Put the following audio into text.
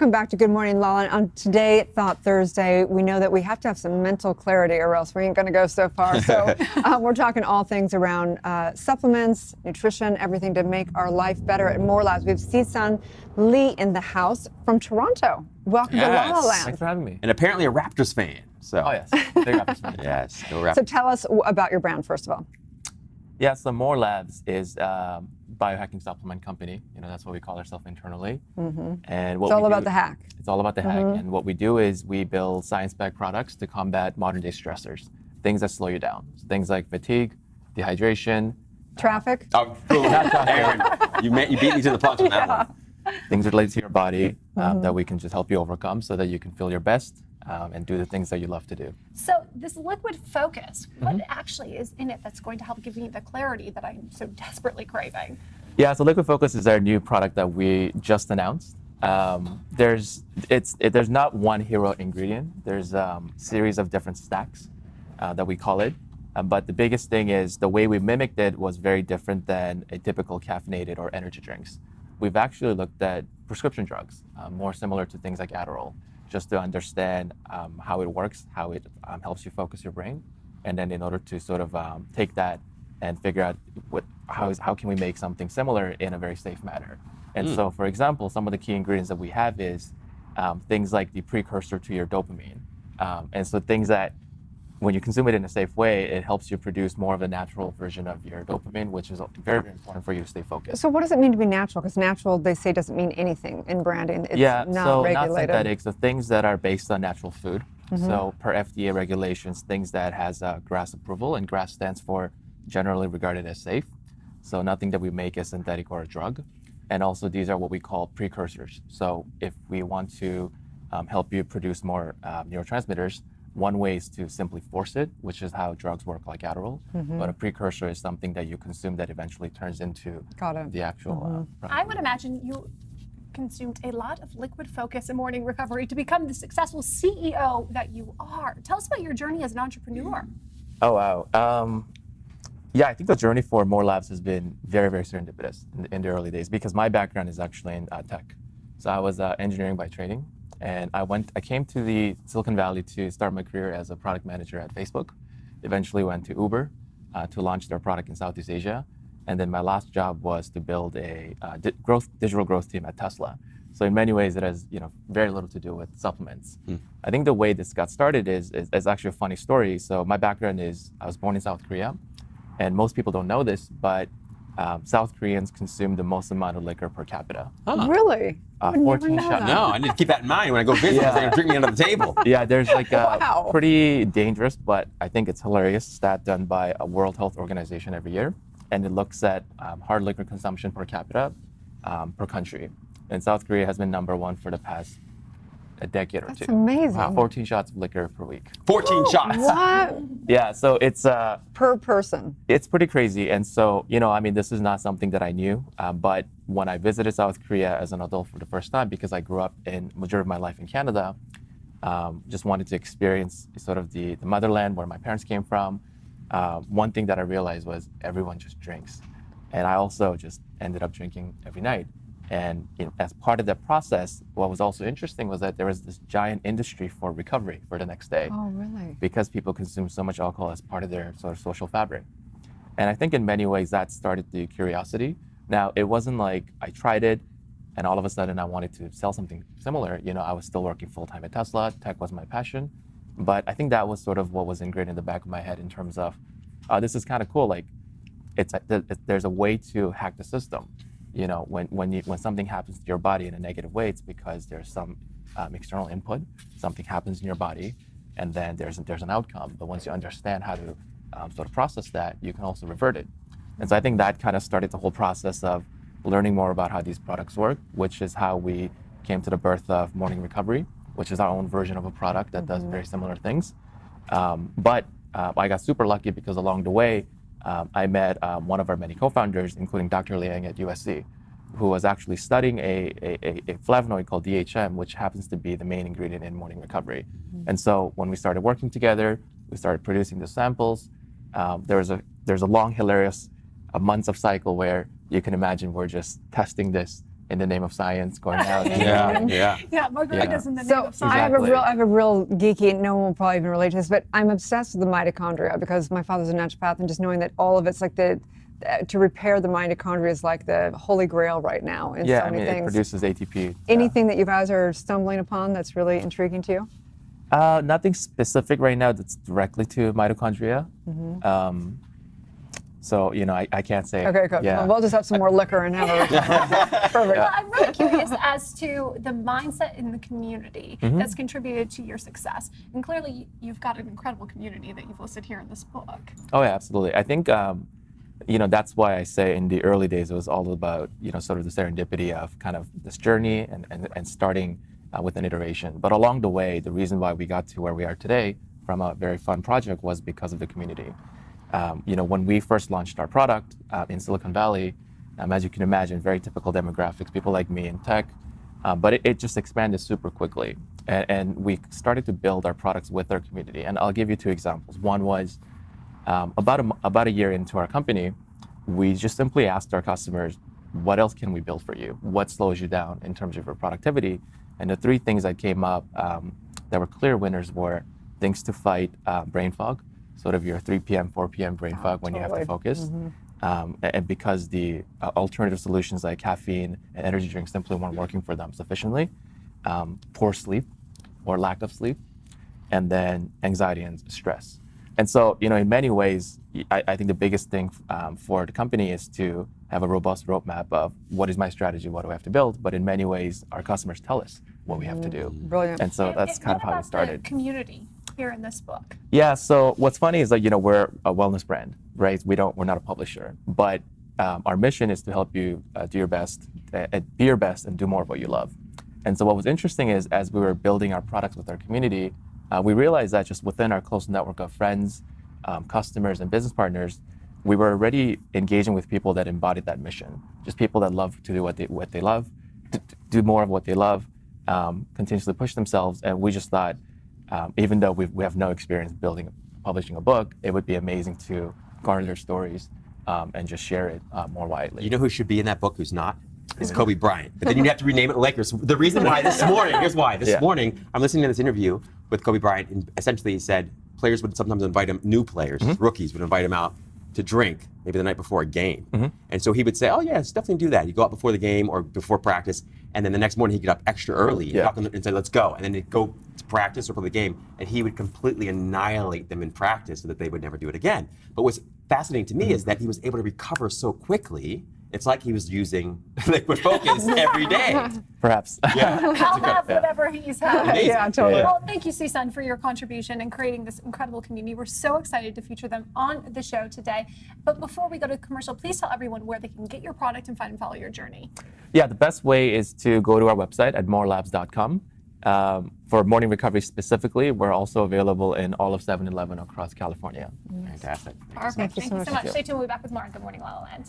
Welcome back to Good Morning LaLa. On today, Thought Thursday, we know that we have to have some mental clarity or else we ain't going to go so far. So we're talking all things around supplements, nutrition, everything to make our life better at More Labs. We have Sisun Lee in the house from Toronto. Welcome to LaLa Land. Thanks for having me. And apparently a Raptors fan. So. Oh, yes. Big Raptors fan. Yes, go Raptors. So tell us about your brand, first of all. Yeah, so More Labs is a biohacking supplement company. You know, that's what we call ourselves internally. Mm-hmm. And what it's all about the hack. It's all about the hack. And what we do is we build science-backed products to combat modern-day stressors, things that slow you down. So things like fatigue, dehydration. Traffic? Oh, cool. Erin, you beat me to the punch on that one. Things related to your body that we can just help you overcome so that you can feel your best and do the things that you love to do. So this liquid focus, what actually is in it that's going to help give me the clarity that I'm so desperately craving? Yeah, so Liquid Focus is our new product that we just announced. There's not one hero ingredient. There's a series of different stacks that we call it. But the biggest thing is the way we mimicked it was very different than a typical caffeinated or energy drinks. We've actually looked at prescription drugs, more similar to things like Adderall, just to understand how it works, how it helps you focus your brain. And then in order to sort of take that and figure out how can we make something similar in a very safe manner. And so, for example, some of the key ingredients that we have is things like the precursor to your dopamine. And so things that when you consume it in a safe way, it helps you produce more of a natural version of your dopamine, which is very, very important for you to stay focused. So what does it mean to be natural? Because natural, they say, doesn't mean anything in branding. It's not regulated. Not synthetic, so things that are based on natural food. So per FDA regulations, things that has GRAS approval, and GRAS stands for generally regarded as safe. So nothing that we make is synthetic or a drug. And also these are what we call precursors. So if we want to help you produce more neurotransmitters, one way is to simply force it, which is how drugs work like Adderall. But a precursor is something that you consume that eventually turns into the actual product. I would imagine you consumed a lot of Liquid Focus and Morning Recovery to become the successful CEO that you are. Tell us about your journey as an entrepreneur. Oh, wow. Yeah, I think the journey for More Labs has been very, very serendipitous in the early days because my background is actually in tech. So I was engineering by training. And I came to the Silicon Valley to start my career as a product manager at Facebook. Eventually went to Uber to launch their product in Southeast Asia. And then my last job was to build a digital growth team at Tesla. So in many ways, it has very little to do with supplements. I think the way this got started is actually a funny story. So my background is I was born in South Korea. And most people don't know this, but South Koreans consume the most amount of liquor per capita. Really? 14 shots. No, I need to keep that in mind when I go visit because they're going to drink me under the table. Yeah, there's like a pretty dangerous, but I think it's hilarious stat done by a World Health Organization every year. And it looks at hard liquor consumption per capita per country. And South Korea has been #1 for the past a decade or two. That's amazing. Wow, 14 shots of liquor per week. 14 shots. What? Yeah, so it's Per person. It's pretty crazy. And so, this is not something that I knew, but when I visited South Korea as an adult for the first time, because I grew up in majority of my life in Canada, just wanted to experience sort of the motherland where my parents came from. One thing that I realized was everyone just drinks. And I also just ended up drinking every night. And as part of that process, what was also interesting was that there was this giant industry for recovery for the next day. Oh, really? Because people consume so much alcohol as part of their sort of social fabric. And I think in many ways that started the curiosity. Now, it wasn't like I tried it and all of a sudden I wanted to sell something similar. I was still working full-time at Tesla. Tech was my passion. But I think that was sort of what was ingrained in the back of my head in terms of, this is kind of cool. Like, there's a way to hack the system. When something happens to your body in a negative way, it's because there's some external input, something happens in your body, and then there's an outcome. But once you understand how to sort of process that, you can also revert it. And so I think that kind of started the whole process of learning more about how these products work, which is how we came to the birth of Morning Recovery, which is our own version of a product that does very similar things. But I got super lucky because along the way, I met one of our many co-founders, including Dr. Liang at USC, who was actually studying a flavonoid called DHM, which happens to be the main ingredient in Morning Recovery. And so when we started working together, we started producing the samples. There's a long, hilarious months of cycle where you can imagine we're just testing this in the name of science, going out. Yeah. Yeah, margaritas in the name So of science. Exactly. I have a real geeky, no one will probably even relate to this, but I'm obsessed with the mitochondria because my father's a naturopath, and just knowing that all of it's like to repair the mitochondria is like the holy grail right now in Yeah, so I many mean, it things. produces ATP. Anything that you guys are stumbling upon that's really intriguing to you? Nothing specific right now that's directly to mitochondria. So, I can't say. Okay, good. Yeah. Well, we'll just have some more liquor and have a perfect. Well, I'm really curious as to the mindset in the community that's contributed to your success. And clearly, you've got an incredible community that you've listed here in this book. Oh, yeah, absolutely. I think, that's why I say in the early days, it was all about, sort of the serendipity of kind of this journey and starting with an iteration. But along the way, the reason why we got to where we are today from a very fun project was because of the community. When we first launched our product in Silicon Valley, as you can imagine, very typical demographics, people like me in tech, but it just expanded super quickly. And we started to build our products with our community. And I'll give you 2 examples. One was about a year into our company, we just simply asked our customers, what else can we build for you? What slows you down in terms of your productivity? And the 3 things that came up that were clear winners were things to fight brain fog, sort of your 3 p.m., 4 p.m. brain fog when you have to focus. And because the alternative solutions like caffeine and energy drinks simply weren't working for them sufficiently, poor sleep or lack of sleep, and then anxiety and stress. And so, in many ways, I think the biggest thing for the company is to have a robust roadmap of what is my strategy, what do I have to build, but in many ways, our customers tell us what we have to do. Brilliant. And so that's kind of how we What started. about the community here in this book? Yeah, so what's funny is that, we're a wellness brand, right? We're not a publisher, but our mission is to help you do your best, be your best and do more of what you love. And so what was interesting is as we were building our products with our community, we realized that just within our close network of friends, customers, and business partners, we were already engaging with people that embodied that mission. Just people that love to do what they love, to do more of what they love, continuously push themselves. And we just thought, even though we have no experience publishing a book, it would be amazing to garner their stories and just share it more widely. You know who should be in that book who's not? Is Kobe Bryant. But then you'd have to rename it Lakers. The reason why this morning, here's why. This morning, I'm listening to this interview with Kobe Bryant, and essentially he said players would sometimes invite him, new players, rookies would invite him out to drink, maybe the night before a game. And so he would say, oh yeah, let's definitely do that. You go out before the game or before practice, and then the next morning he'd get up extra early and say, let's go. And then they'd go to practice or for the game, and he would completely annihilate them in practice so that they would never do it again. But what's fascinating to me is that he was able to recover so quickly. It's like he was using liquid focus every day. Perhaps. I'll have whatever he's having. Yeah, totally. Well, thank you, Sisun, for your contribution in creating this incredible community. We're so excited to feature them on the show today. But before we go to commercial, please tell everyone where they can get your product and find and follow your journey. Yeah, the best way is to go to our website at morelabs.com. For morning recovery specifically, we're also available in all of 7-Eleven across California. Fantastic. Perfect. Thank you so much. Thank you. Stay tuned. We'll be back with more on Good Morning La La Land.